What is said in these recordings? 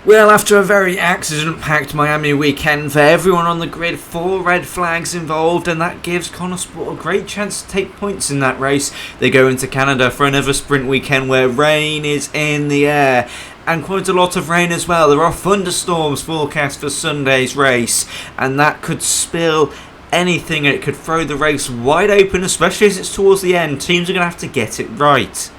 Well, after a very accident-packed Miami weekend for everyone on the grid, 4 red flags involved, and that gives Connor Sport a great chance to take points in that race. They go into Canada for another sprint weekend where rain is in the air, and quite a lot of rain as well. There are thunderstorms forecast for Sunday's race, and that could spill anything. It could throw the race wide open, especially as it's towards the end. Teams are going to have to get it right.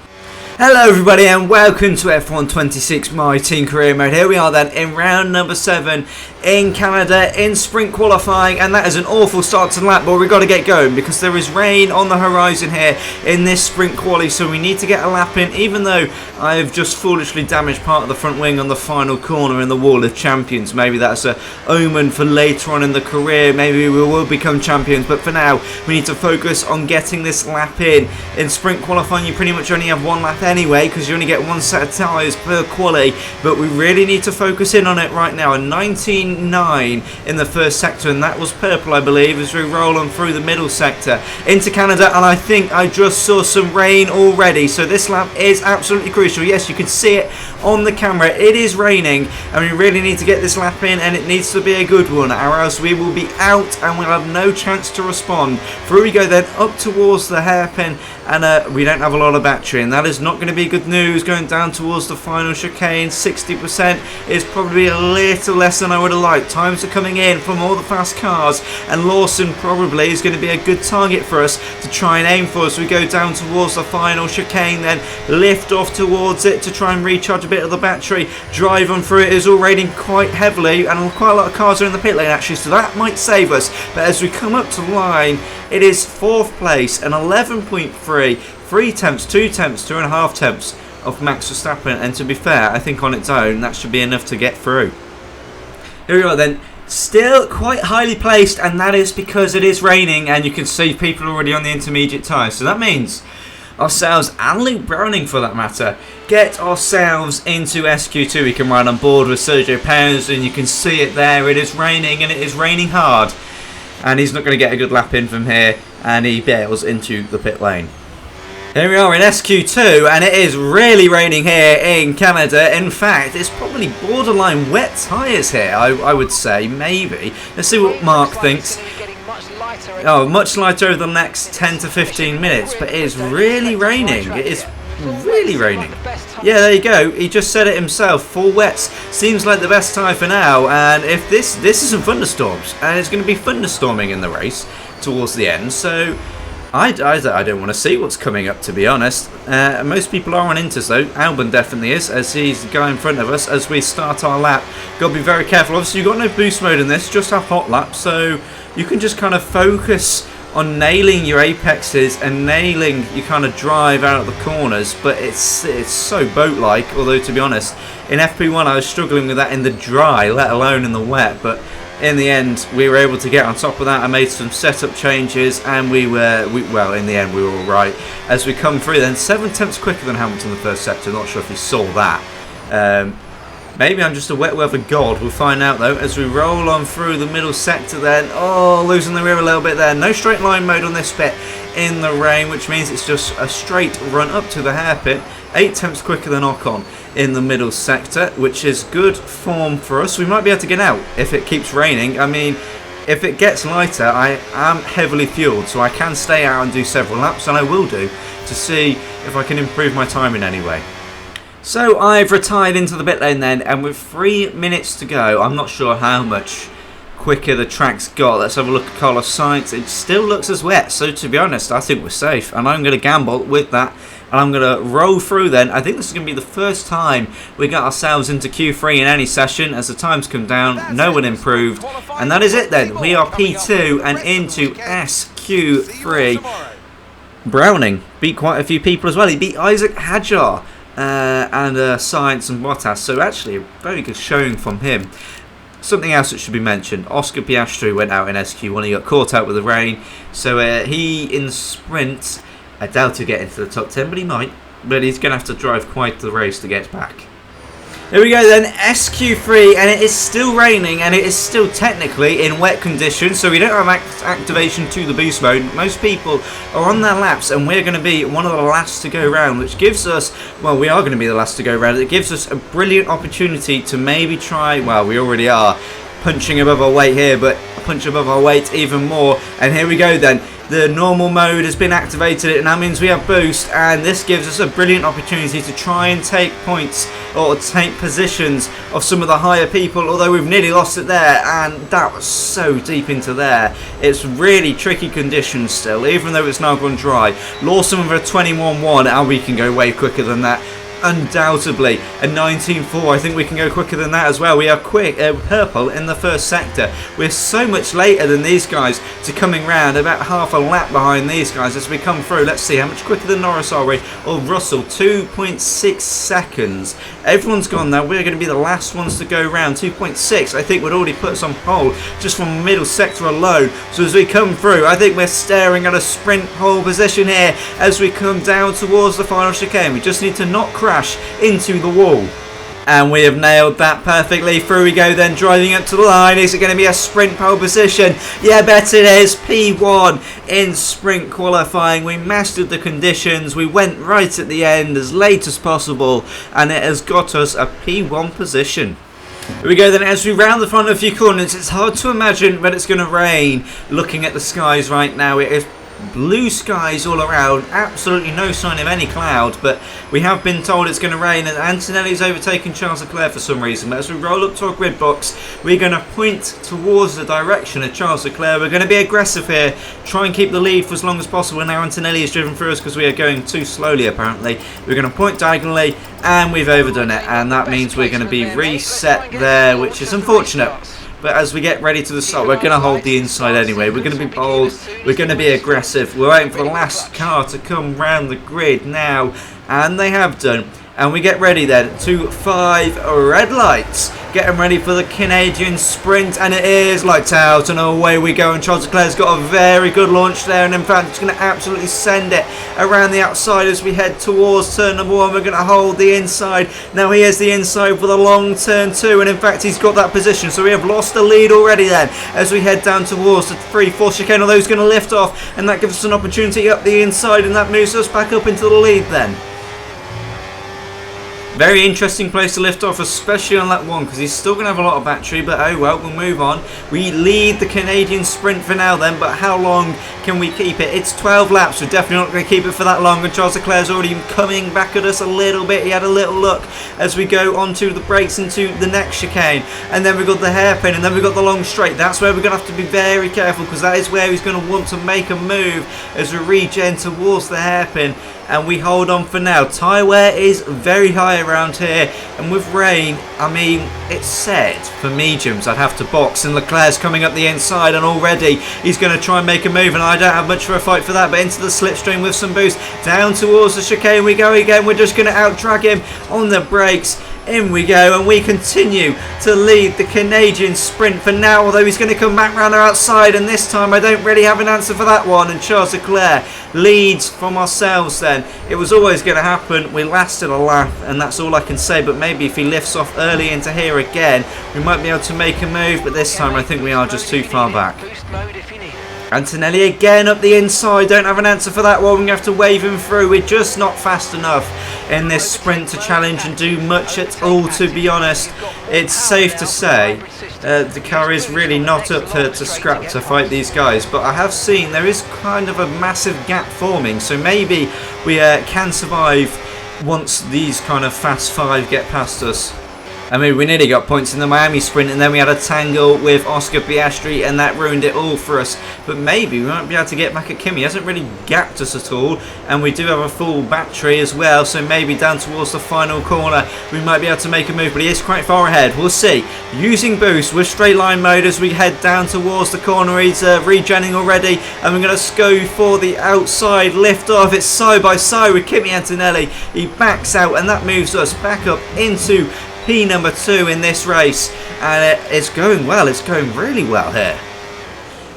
Hello everybody and welcome to F1 26 My Team Career Mode. Here we are then in round number 7 in Canada in sprint qualifying, and that is an awful start to the lap, but we've got to get going because there is rain on the horizon here in this sprint quali, so we need to get a lap in, even though I have just foolishly damaged part of the front wing on the final corner in the Wall of Champions. Maybe that's an omen for later on in the career. Maybe we will become champions, but for now we need to focus on getting this lap in. In sprint qualifying you pretty much only have one lap anyway because you only get one set of tyres per quali, but we really need to focus in on it right now. A 19.9 in the first sector, and that was purple I believe, as we roll on through the middle sector into Canada, and I think I just saw some rain already, so this lap is absolutely crucial. Yes, you can see it on the camera, it is raining and we really need to get this lap in, and it needs to be a good one or else we will be out and we'll have no chance to respond. Through we go then up towards the hairpin, and we don't have a lot of battery, and that is not going to be good news going down towards the final chicane. 60% is probably a little less than I would have liked. Times are coming in from all the fast cars, and Lawson probably is going to be a good target for us to try and aim for as we go down towards the final chicane, then lift off towards it to try and recharge a bit of the battery. Drive on through it is all raining quite heavily, and quite a lot of cars are in the pit lane actually, so that might save us. But as we come up to line, it is 4th place and 11.3, 3 tenths, 2 tenths, 2.5 tenths of Max Verstappen, and to be fair, I think on its own that should be enough to get through. Here we are then, still quite highly placed, and that is because it is raining and you can see people already on the intermediate tyres, so that means ourselves and Luke Browning for that matter get ourselves into SQ2. We can ride on board with Sergio Perez, and you can see it there, it is raining and it is raining hard, and he's not going to get a good lap in from here, and he bails into the pit lane. Here we are in SQ2, and it is really raining here in Canada. In fact, it's probably borderline wet tyres here, I would say, maybe. Let's see what Mark thinks. Oh, much lighter over the next 10 to 15 minutes, but it is really raining. It is really raining. Yeah, there you go. He just said it himself. Full wets seems like the best tyre for now, and if this isn't thunderstorms, and it's going to be thunderstorming in the race towards the end, so I don't want to see what's coming up, to be honest. Most people are on Inters though. Albon definitely is, as he's the guy in front of us as we start our lap. Got to be very careful. Obviously you've got no boost mode in this, just have hot lap, so you can just kind of focus on nailing your apexes and nailing your kind of drive out of the corners, but it's so boat-like, although to be honest, in FP1 I was struggling with that in the dry, let alone in the wet, but in the end we were able to get on top of that. I made some setup changes and well, in the end we were alright. As we come through then, 7 tenths quicker than Hamilton in the first sector, not sure if you saw that. Maybe I'm just a wet weather god, we'll find out though as we roll on through the middle sector then. Oh, losing the rear a little bit there. No straight line mode on this bit in the rain, which means it's just a straight run up to the hairpin. 8 tenths quicker than Ocon in the middle sector, which is good form for us. We might be able to get out if it keeps raining. I mean, if it gets lighter, I am heavily fueled, so I can stay out and do several laps, and I will do, to see if I can improve my time in any way. So I've retired into the pit lane then, and with 3 minutes to go, I'm not sure how much quicker the track's got. Let's have a look at Carlos Sainz. It still looks as wet, so to be honest, I think we're safe, and I'm going to gamble with that, and I'm going to roll through then. I think this is going to be the first time we get ourselves into Q3 in any session. As the times come down, no one improved, and that is it then. We are P2 and into SQ3. Browning beat quite a few people as well. He beat Isaac Hadjar and Sainz and Bottas, so actually a very good showing from him. Something else that should be mentioned, Oscar Piastri went out in SQ1, he got caught out with the rain, so he in the sprint, I doubt he'll get into the top 10, but he might, but he's going to have to drive quite the race to get back. Here we go then, SQ3, and it is still raining, and it is still technically in wet conditions, so we don't have activation to the boost mode. Most people are on their laps, and we're going to be one of the last to go round, which gives us, well, we are going to be the last to go round. It gives us a brilliant opportunity to maybe try, well, we already are punching above our weight here, but punch above our weight even more. And here we go then. The normal mode has been activated, and that means we have boost, and this gives us a brilliant opportunity to try and take points or take positions of some of the higher people, although we've nearly lost it there, and that was so deep into there. It's really tricky conditions still, even though it's now gone dry. Lawson with a 21.1, and we can go way quicker than that. Undoubtedly a 19.4. I think we can go quicker than that as well. We are quick purple in the first sector. We're so much later than these guys to coming round, about half a lap behind these guys as we come through. Let's see how much quicker than Norris are we, or Russell. 2.6 seconds. Everyone's gone now. We're going to be the last ones to go round. 2.6 I think would already put us on pole just from the middle sector alone. So as we come through, I think we're staring at a sprint pole position here as we come down towards the final chicane. We just need to not crash into the wall. And we have nailed that perfectly. Through we go then, driving up to the line. Is it going to be a sprint pole position? Yeah, bet it is. P1 in sprint qualifying. We mastered the conditions. We went right at the end as late as possible, and it has got us a P1 position. Here we go then, as we round the front of a few corners. It's hard to imagine that it's going to rain looking at the skies right now. It is blue skies all around, absolutely no sign of any cloud, but we have been told it's going to rain, and Antonelli's overtaken Charles Leclerc for some reason. But as we roll up to our grid box, we're going to point towards the direction of Charles Leclerc. We're going to be aggressive here, try and keep the lead for as long as possible. Now Antonelli is driven through us because we are going too slowly apparently. We're going to point diagonally, and we've overdone it, and that means we're going to be reset there, which is unfortunate. But as we get ready to the start, we're going to hold the inside anyway. We're going to be bold. We're going to be aggressive. We're waiting for the last car to come round the grid now. And they have done. And we get ready then to 5 red lights. Getting ready for the Canadian sprint. And it is lights out. And away we go. And Charles Leclerc's got a very good launch there. And in fact, it's going to absolutely send it around the outside as we head towards turn number 1. We're going to hold the inside. Now he has the inside for the long turn 2. And in fact, he's got that position. So we have lost the lead already then as we head down towards the 3-4 chicane. Although he's going to lift off. And that gives us an opportunity up the inside. And that moves us back up into the lead then. Very interesting place to lift off, especially on lap 1, because he's still going to have a lot of battery, but oh well, we'll move on. We lead the Canadian sprint for now then, but how long can we keep it? It's 12 laps, we're definitely not going to keep it for that long, and Charles Leclerc's already coming back at us a little bit. He had a little look as we go onto the brakes into the next chicane, and then we've got the hairpin, and then we've got the long straight. That's where we're going to have to be very careful, because that is where he's going to want to make a move as we regen towards the hairpin. And we hold on for now. Tyre wear is very high around here, and with rain, I mean, it's set for mediums. I'd have to box, and Leclerc's coming up the inside, and already he's going to try and make a move, and I don't have much for a fight for that, but into the slipstream with some boost. Down towards the chicane we go again. We're just going to out-drag him on the brakes. In we go, and we continue to lead the Canadian sprint for now, although he's going to come back round our outside, and this time I don't really have an answer for that one, and Charles Leclerc leads from ourselves then. It was always going to happen. We lasted a lap, and that's all I can say, but maybe if he lifts off early into here again, we might be able to make a move, but this time I think we are just too far back. Antonelli again up the inside. Don't have an answer for that one. We're going to have to wave him through. We're just not fast enough in this sprint to challenge and do much at all, to be honest. It's safe to say the car is really not up to scrap to fight these guys. But I have seen there is kind of a massive gap forming. So maybe we can survive once these kind of fast 5 get past us. I mean, we nearly got points in the Miami sprint, and then we had a tangle with Oscar Piastri, and that ruined it all for us. But maybe we might be able to get back at Kim. He hasn't really gapped us at all, and we do have a full battery as well, so maybe down towards the final corner we might be able to make a move, but he is quite far ahead. We'll see. Using boost with straight line mode as we head down towards the corner. He's regenning already, and we're going to go for the outside lift off. It's side by side with Kimi Antonelli. He backs out, and that moves us back up into P number 2 in this race, and it's going well. It's going really well here.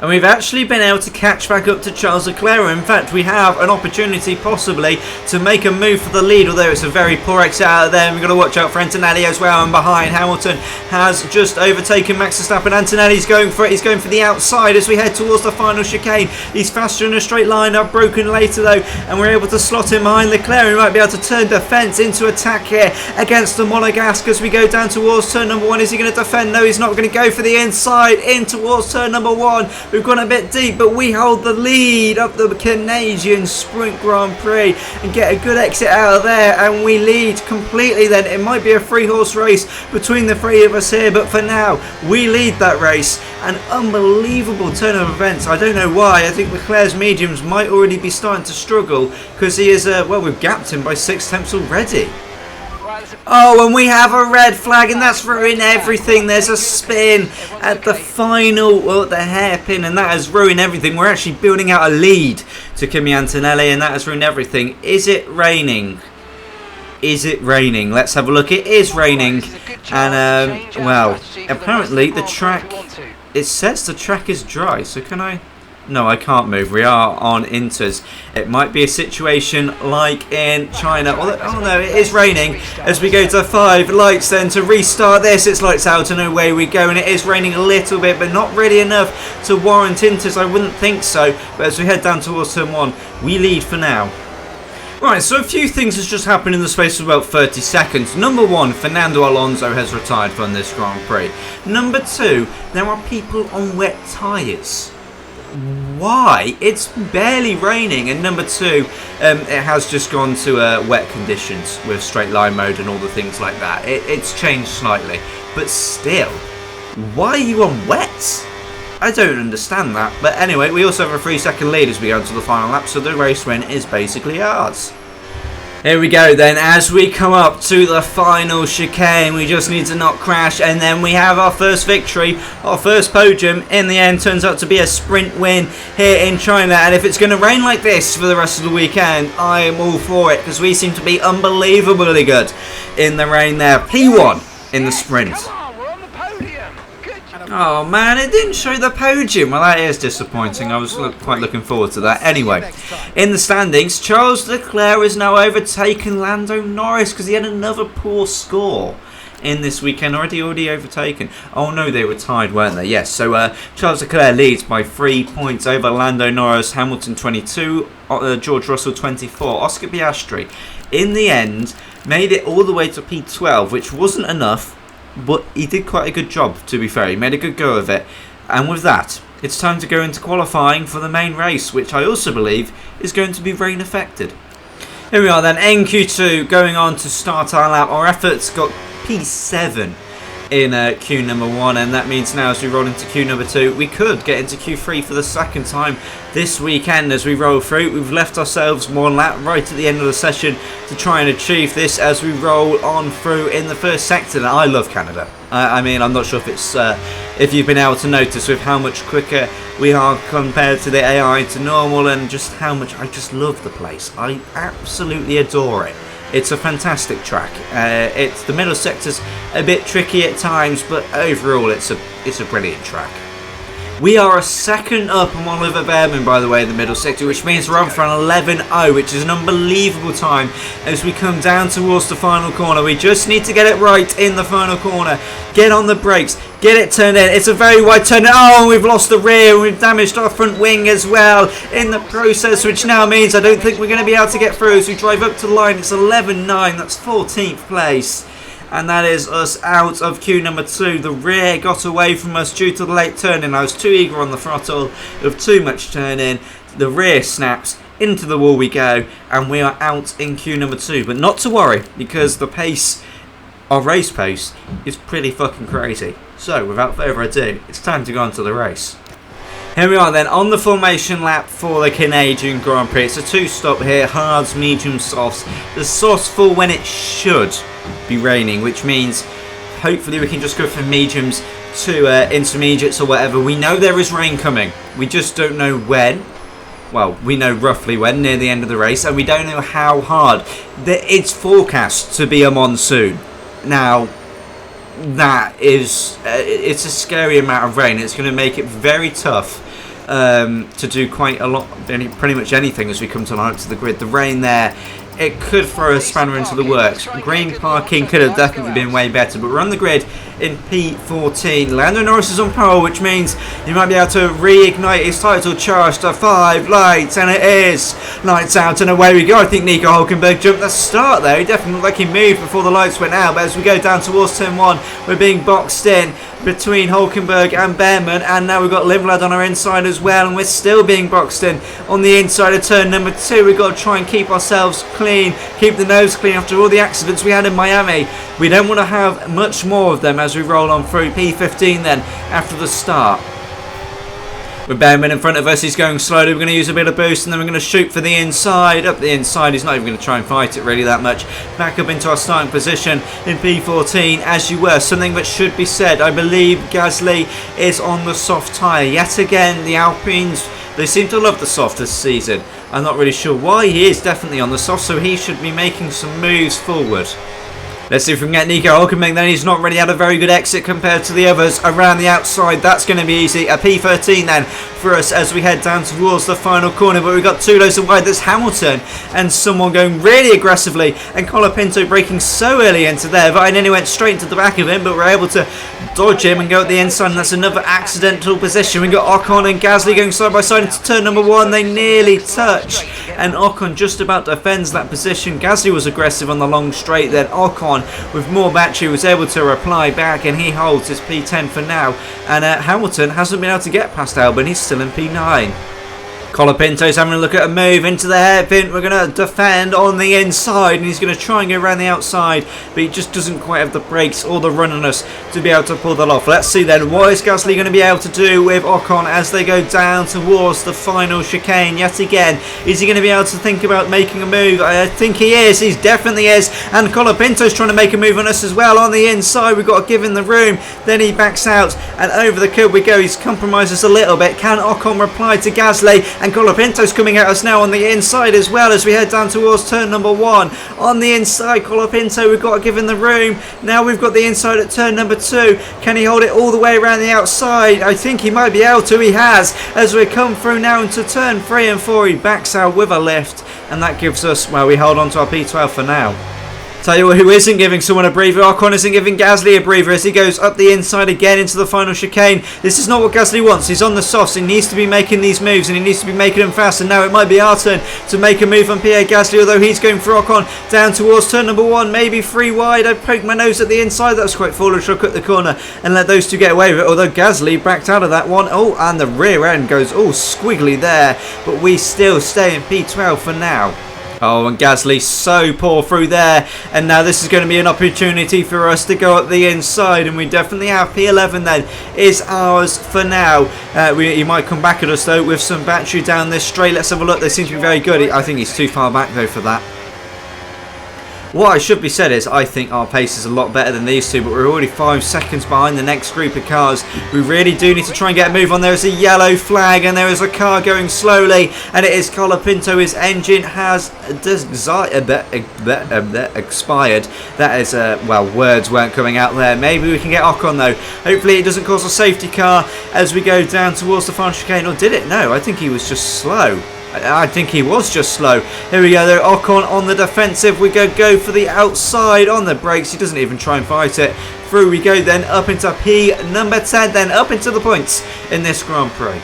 and we've actually been able to catch back up to Charles Leclerc. In fact, we have an opportunity possibly to make a move for the lead, although it's a very poor exit out of there. We've got to watch out for Antonelli as well, and behind Hamilton has just overtaken Max Verstappen. Antonelli's going for it, he's going for the outside as we head towards the final chicane. He's faster in a straight line, up broken later though, and we're able to slot him behind Leclerc. We might be able to turn defence into attack here against the Monegasque as we go down towards turn number 1. Is he going to defend? No, he's not going to go for the inside in towards turn number 1. We've gone a bit deep, but we hold the lead of the Canadian Sprint Grand Prix and get a good exit out of there, and we lead completely then. It might be a 3-horse race between the 3 of us here, but for now we lead that race. An unbelievable turn of events. I don't know why. I think Leclerc's mediums might already be starting to struggle because he is, well, we've gapped him by 6 tenths already. Oh, and we have a red flag, and that's ruined everything. There's a spin at the final, well, the hairpin, and that has ruined everything. We're actually building out a lead to Kimi Antonelli, and that has ruined everything. Is it raining? Is it raining? Let's have a look. It is raining, and well, apparently the track, it says the track is dry, so can I? No, I can't move. We are on inters. It might be a situation like in China. Oh no, it is raining as we go to 5 lights then to restart this. It's lights out and away we go, and it is raining a little bit, but not really enough to warrant inters. I wouldn't think so. But as we head down towards turn 1, we lead for now. Right, so a few things has just happened in the space of about 30 seconds. Number 1, Fernando Alonso has retired from this Grand Prix. Number 2, there are people on wet tyres. Why? It's barely raining. And number 2, it has just gone to wet conditions with straight line mode and all the things like that. It's changed slightly, but still, why are you on wet? I don't understand that. But anyway, we also have a 3-second lead as we go into the final lap, so the race win is basically ours. Here we go then, as we come up to the final chicane, we just need to not crash, and then we have our first victory, our first podium. In the end, turns out to be a sprint win here in China, and if it's going to rain like this for the rest of the weekend, I am all for it, because we seem to be unbelievably good in the rain there. P1 in the sprint. Oh man, it didn't show the podium. Well, that is disappointing. I was quite looking forward to that. Anyway, in the standings, Charles Leclerc has now overtaken Lando Norris because he had another poor score in this weekend. Already overtaken. Oh no, they were tied, weren't they? Yes, so Charles Leclerc leads by 3 points over Lando Norris. Hamilton 22, George Russell 24. Oscar Piastri, in the end, made it all the way to P12, which wasn't enough. But he did quite a good job, to be fair. He made a good go of it. And with that, it's time to go into qualifying for the main race, which I also believe is going to be rain affected. Here we are then, NQ2 going on to start our lap. Our efforts got P7 in queue number 1, and that means now as we roll into queue number 2, we could get into Q3 for the second time this weekend as we roll through. We've left ourselves 1 lap right at the end of the session to try and achieve this as we roll on through in the first sector. Now, I love Canada. I mean, I'm not sure if it's if you've been able to notice with how much quicker we are compared to the AI to normal, and just how much I just love the place. I absolutely adore it. It's a fantastic track. It's the middle sector's a bit tricky at times, but overall it's a brilliant track. We are a second up on Oliver Behrman, by the way, in the middle sector, which means we're on for an 11.0, which is an unbelievable time as we come down towards the final corner. We just need to get it right in the final corner. Get on the brakes, get it turned in. It's a very wide turn. Oh, and we've lost the rear. We've damaged our front wing as well in the process, which now means I don't think we're going to be able to get through as we drive up to the line. It's 11.9. That's 14th place. And that is us out of queue number 2. The rear got away from us due to the late turn-in. I was too eager on the throttle of too much turn-in. The rear snaps, into the wall we go, and we are out in queue number 2. But not to worry, because the pace, our race pace, is pretty fucking crazy. So, without further ado, it's time to go on to the race. Here we are then, on the formation lap for the Canadian Grand Prix. It's a 2-stop here, hards, medium, softs. The softs fall when it should be raining, which means hopefully we can just go from mediums to intermediates or whatever. We know there is rain coming. We just don't know when. Well, we know roughly when, near the end of the race, and we don't know how hard. It's forecast to be a monsoon. Now, that is, it's a scary amount of rain. It's going to make it very tough to do quite a lot, pretty much anything as we come to line up to the grid. The rain there, it could throw a spanner into the works. Green parking could have definitely been way better, but we're on the grid in P14. Lando Norris is on pole, which means he might be able to reignite his title charge to 5 lights, and it is lights out and away we go. I think Nico Hülkenberg jumped the start there. He definitely looked like he moved before the lights went out, but as we go down towards turn 1, we're being boxed in between Hülkenberg and Behrman, and now we've got Limblad on our inside as well, and we're still being boxed in on the inside of turn number 2. We've got to try and keep ourselves clean, keep the nose clean after all the accidents we had in Miami. We don't want to have much more of them as we roll on through P15 then after the start. With Behrman in front of us, he's going slowly. We're going to use a bit of boost and then we're going to shoot for the inside. Up the inside, he's not even going to try and fight it really that much. Back up into our starting position in P14 as you were. Something that should be said, I believe Gasly is on the soft tyre. Yet again, the Alpines, they seem to love the soft this season. I'm not really sure why. He is definitely on the soft, so he should be making some moves forward. Let's see if we can get Nico Hülkenberg then. He's not really had a very good exit compared to the others around the outside. That's going to be easy. A P13 then for us as we head down towards the final corner. But we've got 2 lows wide. There's Hamilton and someone going really aggressively. And Colapinto breaking so early into there. But I nearly went straight into the back of him. But we're able to dodge him and go at the inside. And that's another accidental position. We've got Ocon and Gasly going side by side into turn number 1. They nearly touch. And Ocon just about defends that position. Gasly was aggressive on the long straight. Then Ocon with more battery was able to reply back, and he holds his P10 for now. And Hamilton hasn't been able to get past Albon. He's still in P9. Colapinto's having a look at a move into the hairpin. We're going to defend on the inside, and he's going to try and go around the outside, but he just doesn't quite have the brakes or the run on us to be able to pull that off. Let's see then, what is Gasly going to be able to do with Ocon as they go down towards the final chicane yet again? Is he going to be able to think about making a move? I think he is. He definitely is. And Colapinto's trying to make a move on us as well on the inside. We've got to give him the room. Then he backs out, and over the curb we go. He's compromised us a little bit. Can Ocon reply to Gasly? And Colapinto's coming at us now on the inside as well as we head down towards turn number 1. On the inside, Colapinto, we've got to give him the room. Now we've got the inside at turn number 2. Can he hold it all the way around the outside? I think he might be able to. He has. As we come through now into turn 3 and 4, he backs out with a lift. And that gives us, well, we hold on to our P12 for now. Tell you what, who isn't giving someone a breather? Ocon isn't giving Gasly a breather as he goes up the inside again into the final chicane. This is not what Gasly wants. He's on the softs. He needs to be making these moves, and he needs to be making them fast. And now it might be our turn to make a move on Pierre Gasly, although he's going for Ocon down towards turn number 1, maybe 3 wide. I poked my nose at the inside. That was quite foolish. I'll cut the corner and let those two get away with it, although Gasly backed out of that one. Oh, and the rear end goes all squiggly there, but we still stay in P12 for now. Oh, and Gasly so poor through there, and now this is going to be an opportunity for us to go up the inside, and we definitely have P11 then is ours for now. He might come back at us though with some battery down this straight. Let's have a look. They seem to be very good. I think he's too far back though for that. What I should be said is I think our pace is a lot better than these two, but we're already 5 seconds behind the next group of cars. We really do need to try and get a move on. There is a yellow flag and there is a car going slowly, and it is Colapinto. His engine has expired. That is, well, words weren't coming out there. Maybe we can get Ocon though. Hopefully it doesn't cause a safety car as we go down towards the final chicane. Or did it? No, I think he was just slow. I think he was just slow. Here we go though, Ocon on the defensive. We go for the outside on the brakes. He doesn't even try and fight it. Through we go then, up into P number 10, then up into the points in this Grand Prix.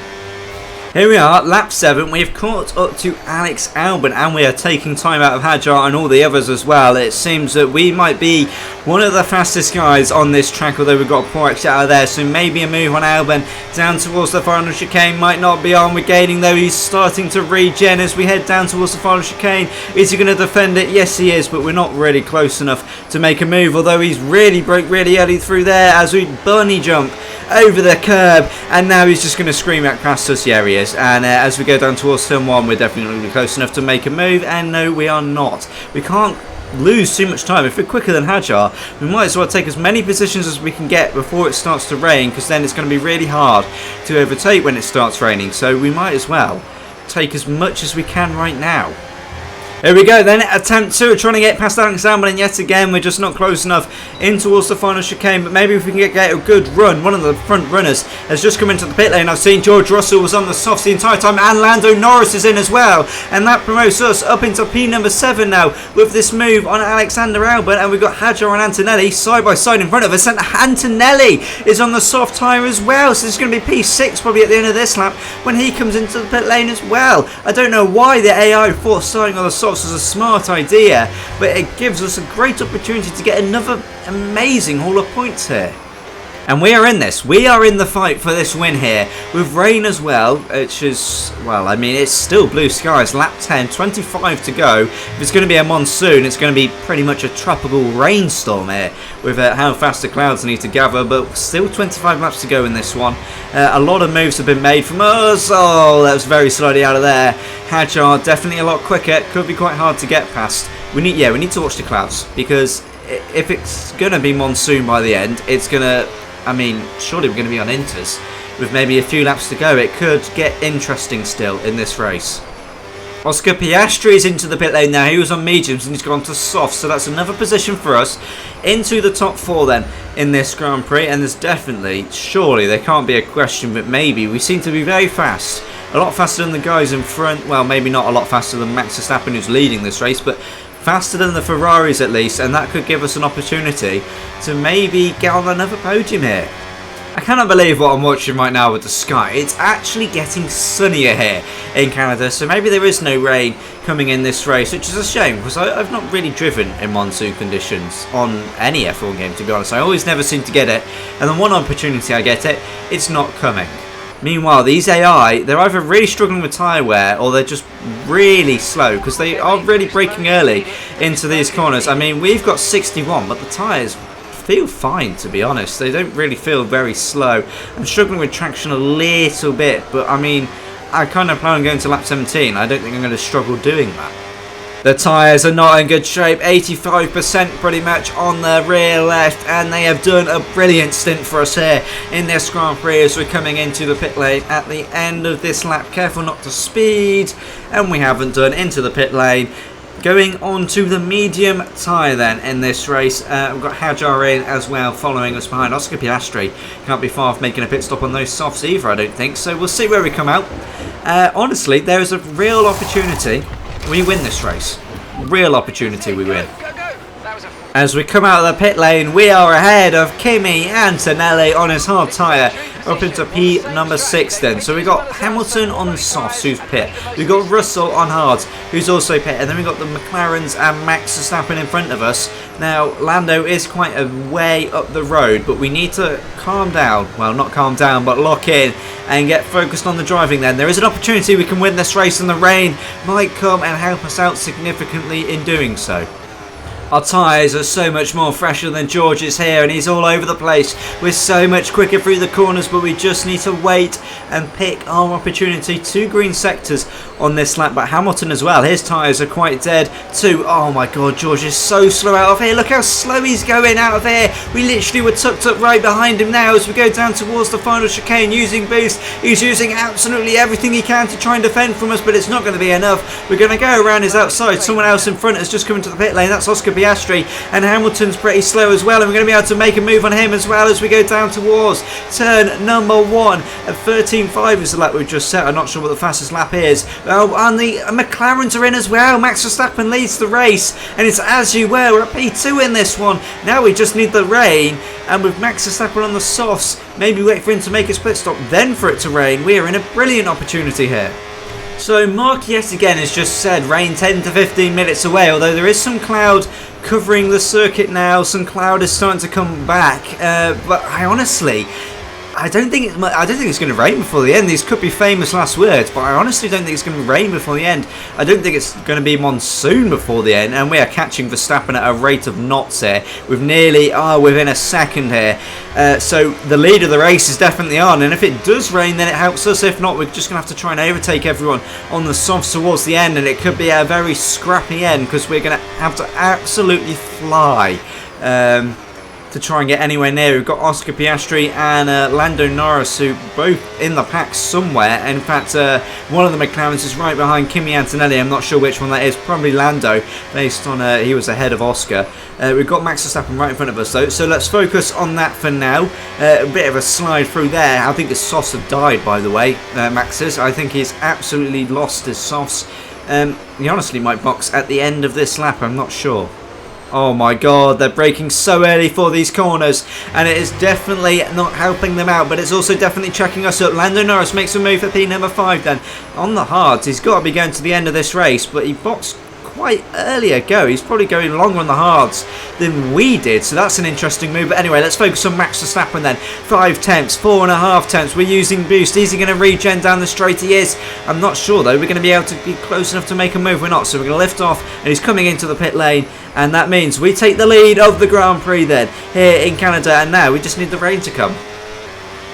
Here we are, lap 7. We've caught up to Alex Albon, and we are taking time out of Hadjar and all the others as well. It seems that we might be one of the fastest guys on this track, although we've got poor exit out of there. So maybe a move on Albon down towards the final chicane might not be on. We're gaining though. He's starting to regen as we head down towards the final chicane. Is he going to defend it? Yes, he is, but we're not really close enough to make a move, although he's really broke really early through there as we bunny jump over the curb, and now he's just going to scream out past us. Yeah, he is. And as we go down towards turn 1, we're definitely not going to be close enough to make a move, and no, we are not. We can't lose too much time. If we're quicker than Hadjar, we might as well take as many positions as we can get before it starts to rain, because then it's going to be really hard to overtake when it starts raining. So we might as well take as much as we can right now. Here we go then, attempt 2, trying to get past Alex Albon, and yet again we're just not close enough in towards the final chicane, but maybe if we can get a good run. One of the front runners has just come into the pit lane. I've seen George Russell was on the softs the entire time, and Lando Norris is in as well, and that promotes us up into P number 7 now with this move on Alexander Albon, and we've got Hadjar and Antonelli side by side in front of us, and Antonelli is on the soft tyre as well, so it's going to be P6 probably at the end of this lap when he comes into the pit lane as well. I don't know why the AI thought starting on the softs was a smart idea, but it gives us a great opportunity to get another amazing haul of points here. And we are in this. We are in the fight for this win here with rain as well, which is, well, I mean, it's still blue skies. Lap 10, 25 to go. If it's going to be a monsoon, it's going to be pretty much a tropical rainstorm here with how fast the clouds need to gather, but still 25 laps to go in this one. A lot of moves have been made from us. Oh, that was very slowly out of there. Hadjar definitely a lot quicker. Could be quite hard to get past. We need to watch the clouds, because if it's going to be monsoon by the end, it's going to, I mean, surely we're going to be on inters with maybe a few laps to go. It could get interesting still in this race. Oscar Piastri is into the pit lane now. He was on mediums and he's gone to softs, so that's another position for us into the top 4 then in this Grand Prix. And there's definitely, surely there can't be a question, but maybe we seem to be very fast. A lot faster than the guys in front. Well, maybe not a lot faster than Max Verstappen, who's leading this race, but faster than the Ferraris at least, and that could give us an opportunity to maybe get on another podium here. I cannot believe what I'm watching right now with the sky. It's actually getting sunnier here in Canada, so maybe there is no rain coming in this race, which is a shame, because I've not really driven in monsoon conditions on any F1 game, to be honest. I always never seem to get it, and the one opportunity I get it, it's not coming. Meanwhile, these AI, they're either really struggling with tyre wear or they're just really slow, because they are really braking early into these corners. I mean, we've got 61, but the tyres feel fine, to be honest. They don't really feel very slow. I'm struggling with traction a little bit, but I mean, I kind of plan on going to lap 17. I don't think I'm going to struggle doing that. The tyres are not in good shape, 85% pretty much on the rear left, and they have done a brilliant stint for us here in this Grand Prix as we're coming into the pit lane at the end of this lap. Careful not to speed, and we haven't done into the pit lane. Going on to the medium tyre then in this race, we've got Hadjar in as well following us behind. Oscar Piastri can't be far off making a pit stop on those softs either, I don't think, so we'll see where we come out. Honestly, there is a real opportunity we win this race. Real opportunity we win. As we come out of the pit lane, we are ahead of Kimi Antonelli on his hard tyre up into P number 6 then. So we got Hamilton on softs, who's pit. We've got Russell on hards, who's also pit. And then we've got the McLarens and Max Verstappen in front of us. Now, Lando is quite a way up the road, but we need to calm down. Well, not calm down, but lock in and get focused on the driving then. There is an opportunity we can win this race, and the rain might come and help us out significantly in doing so. Our tyres are so much more fresher than George's here, and he's all over the place. We're so much quicker through the corners, but we just need to wait and pick our opportunity. 2 green sectors on this lap, but Hamilton as well. His tyres are quite dead too. Oh my god, George is so slow out of here. Look how slow he's going out of here. We literally were tucked up right behind him now as we go down towards the final chicane using boost. He's using absolutely everything he can to try and defend from us, but it's not going to be enough. We're going to go around his outside. Someone else in front has just come into the pit lane. That's Oscar Piastri, and Hamilton's pretty slow as well, and we're going to be able to make a move on him as well as we go down towards turn number 1 at 13.5 is the lap we've just set. I'm not sure what the fastest lap is. Oh, and the McLarens are in as well. Max Verstappen leads the race, and it's as you were. We're at P2 in this one. Now we just need the rain, and with Max Verstappen on the softs, maybe wait for him to make his pit stop, then for it to rain. We are in a brilliant opportunity here. So Mark yet again has just said rain 10 to 15 minutes away, although there is some cloud covering the circuit now. Some cloud is starting to come back, but I don't think it's going to rain before the end. These could be famous last words, but I honestly don't think it's going to rain before the end. I don't think it's going to be monsoon before the end, and we are catching Verstappen at a rate of knots here. We've nearly within a second here. So the lead of the race is definitely on, and if it does rain, then it helps us. If not, we're just going to have to try and overtake everyone on the softs towards the end, and it could be a very scrappy end because we're going to have to absolutely fly. to try and get anywhere near. We've got Oscar Piastri and Lando Norris, who both in the pack somewhere. In fact, one of the McLarens is right behind Kimi Antonelli. I'm not sure which one that is. Probably Lando, based on he was ahead of Oscar. We've got Max Verstappen right in front of us, though. So let's focus on that for now. A bit of a slide through there. I think his softs have died, by the way, Max's. I think he's absolutely lost his softs. He honestly might box at the end of this lap. I'm not sure. Oh my god, they're braking so early for these corners, and it is definitely not helping them out, but it's also definitely checking us up. Lando Norris makes a move for P number 5 then. On the hards, he's got to be going to the end of this race, but he boxed quite early ago. He's probably going longer on the hards than we did, so that's an interesting move. But anyway, let's focus on Max Verstappen then. 5 tenths, 4.5 tenths. We're using boost. Is he going to regen down the straight? He is. I'm not sure though. We're going to be able to be close enough to make a move. We're not, so we're going to lift off, and he's coming into the pit lane, and that means we take the lead of the Grand Prix then here in Canada, and now we just need the rain to come.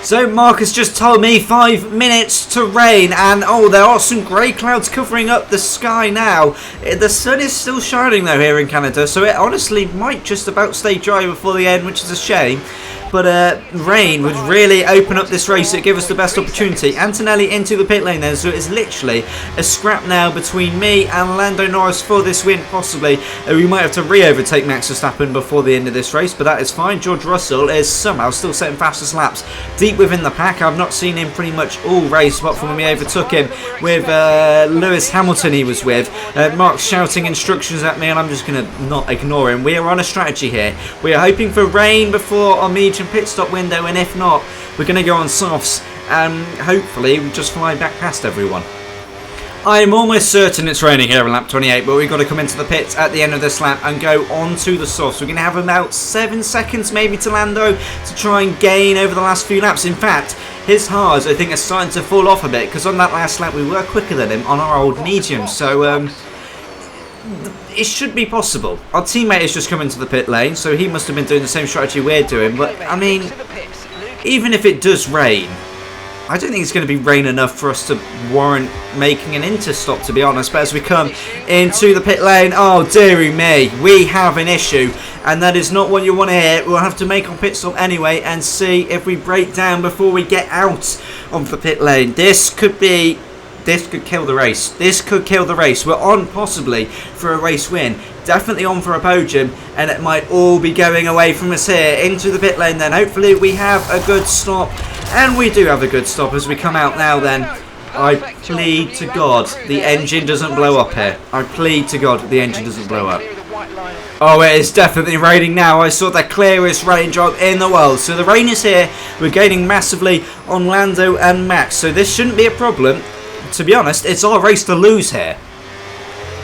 So Marcus just told me 5 minutes to rain, and oh, there are some grey clouds covering up the sky now. The sun is still shining though here in Canada, so it honestly might just about stay dry before the end, which is a shame. But rain would really open up this race. It give us the best opportunity. Antonelli into the pit lane then, so it's literally a scrap now between me and Lando Norris for this win, possibly. We might have to re-overtake Max Verstappen before the end of this race, but that is fine. George Russell is somehow still setting fastest laps deep within the pack. I've not seen him pretty much all race, apart from when we overtook him with Lewis Hamilton he was with. Mark's shouting instructions at me, and I'm just going to not ignore him. We are on a strategy here. We are hoping for rain before our medium pit stop window, and if not, we're going to go on softs and hopefully we just fly back past everyone. I'm almost certain it's raining here on lap 28, but we've got to come into the pits at the end of this lap and go on to the softs. We're going to have about 7 seconds maybe to Lando to try and gain over the last few laps. In fact, his hards I think are starting to fall off a bit, because on that last lap we were quicker than him on our old mediums, so it should be possible. Our teammate has just come into the pit lane, so he must have been doing the same strategy we're doing. But I mean, even if it does rain, I don't think it's going to be rain enough for us to warrant making an inter-stop, to be honest. But as we come into the pit lane, oh dearie me, we have an issue, and that is not what you want to hear. We'll have to make our pit stop anyway and see if we break down before we get out of the pit lane. This could kill the race. This could kill the race. We're on possibly for a race win. Definitely on for a podium, and it might all be going away from us here into the pit lane then. Hopefully we have a good stop, and we do have a good stop as we come out now then. I plead to God the engine doesn't blow up here. I plead to God the engine doesn't blow up. Oh, it is definitely raining now. I saw the clearest raindrop in the world. So the rain is here. We're gaining massively on Lando and Max, so this shouldn't be a problem. To be honest, it's our race to lose here.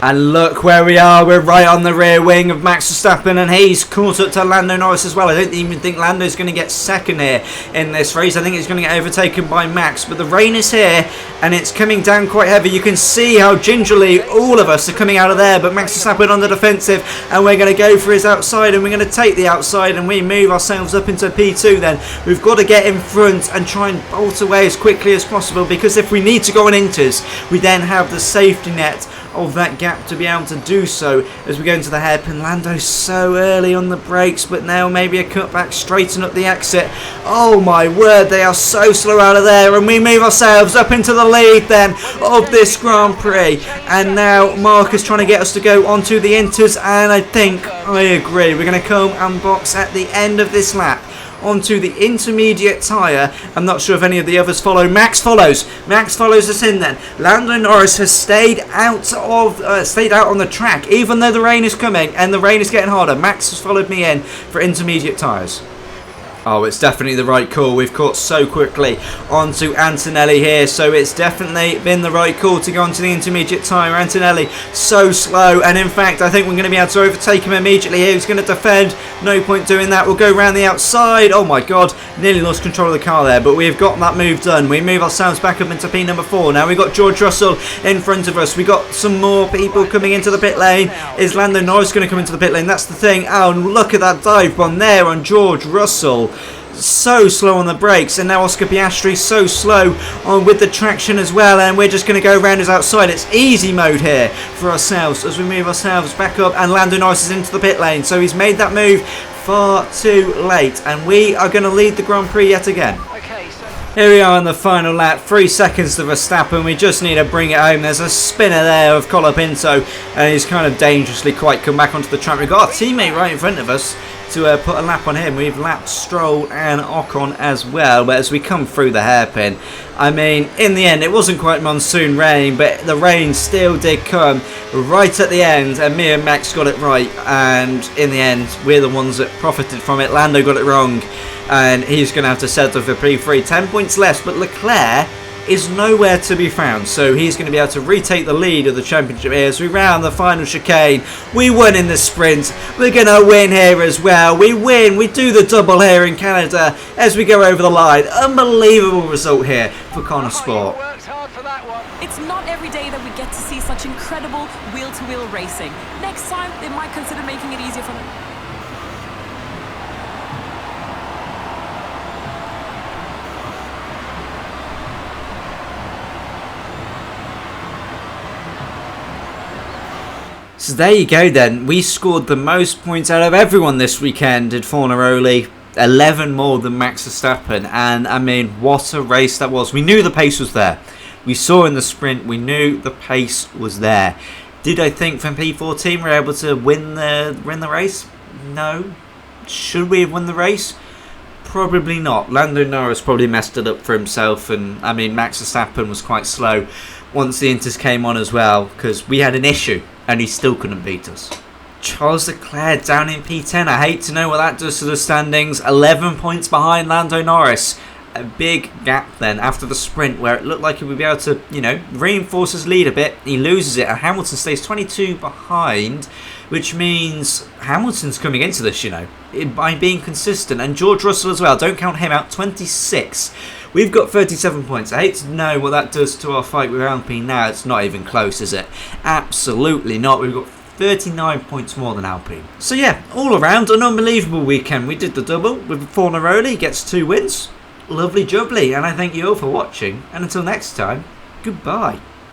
And look where we are. We're right on the rear wing of Max Verstappen, and he's caught up to Lando Norris as well. I don't even think Lando's going to get second here in this race. I think he's going to get overtaken by Max. But the rain is here, and it's coming down quite heavy. You can see how gingerly all of us are coming out of there. But Max Verstappen on the defensive, and we're going to go for his outside, and we're going to take the outside, and we move ourselves up into P2 then. We've got to get in front and try and bolt away as quickly as possible, because if we need to go on inters, we then have the safety net of that gap to be able to do so as we go into the hairpin. Lando's so early on the brakes, but now maybe a cutback, straighten up the exit. Oh my word, they are so slow out of there, and we move ourselves up into the lead then of this Grand Prix. And now Mark is trying to get us to go onto the inters, and I think I agree. We're going to come and box at the end of this lap onto the intermediate tyre. I'm not sure if any of the others follow. Max follows us in then. Lando Norris has stayed out on the track, even though the rain is coming and the rain is getting harder. Max has followed me in for intermediate tyres. Oh, it's definitely the right call. We've caught so quickly onto Antonelli here, so it's definitely been the right call to go onto the intermediate tyre. Antonelli so slow, and in fact I think we're going to be able to overtake him immediately here. He's going to defend, no point doing that. We'll go around the outside. Oh my god, nearly lost control of the car there, but we've got that move done. We move ourselves back up into P number 4. Now we've got George Russell in front of us. We've got some more people coming into the pit lane. Is Lando Norris going to come into the pit lane? That's the thing. Oh, look at that dive bomb there on George Russell. So slow on the brakes, and now Oscar Piastri so slow on with the traction as well, and we're just going to go around his outside. It's easy mode here for ourselves as we move ourselves back up, and Lando Norris is into the pit lane, so he's made that move far too late, and we are going to lead the Grand Prix yet again. Here we are on the final lap, 3 seconds to Verstappen. We just need to bring it home. There's a spinner there of Colapinto, and he's kind of dangerously quite come back onto the track. We've got our teammate right in front of us to put a lap on him. We've lapped Stroll and Ocon as well, but as we come through the hairpin, I mean, in the end, it wasn't quite monsoon rain, but the rain still did come right at the end, and me and Max got it right, and in the end, we're the ones that profited from it. Lando got it wrong, and he's going to have to settle for P3. 10 points less, but Leclerc is nowhere to be found, so he's going to be able to retake the lead of the championship here as we round the final chicane. We won in the sprint, we're going to win here as well. We win, we do the double here in Canada as we go over the line. Unbelievable result here for Connor Sport. It's not every day that we get to see such incredible wheel-to-wheel racing. Next time they might consider making it easier for them. So there you go then, we scored the most points out of everyone this weekend, did Fornaroli, 11 more than Max Verstappen, and I mean, what a race that was. We knew the pace was there, we saw in the sprint, we knew the pace was there. Did I think from P14 we were able to win the race? No. Should we have won the race? Probably not. Lando Norris probably messed it up for himself, and I mean, Max Verstappen was quite slow once the Inters came on as well, because we had an issue and he still couldn't beat us. Charles Leclerc down in P10. I hate to know what that does to the standings. 11 points behind Lando Norris. A big gap then after the sprint where it looked like he would be able to, you know, reinforce his lead a bit. He loses it and Hamilton stays 22 behind, which means Hamilton's coming into this, you know, by being consistent. And George Russell as well. Don't count him out. 26. We've got 37 points. I hate to know what that does to our fight with Alpine now. It's not even close, is it? Absolutely not. We've got 39 points more than Alpine. So yeah, all around an unbelievable weekend. We did the double with Fornaroli, gets 2 wins. Lovely jubbly, and I thank you all for watching. And until next time, goodbye.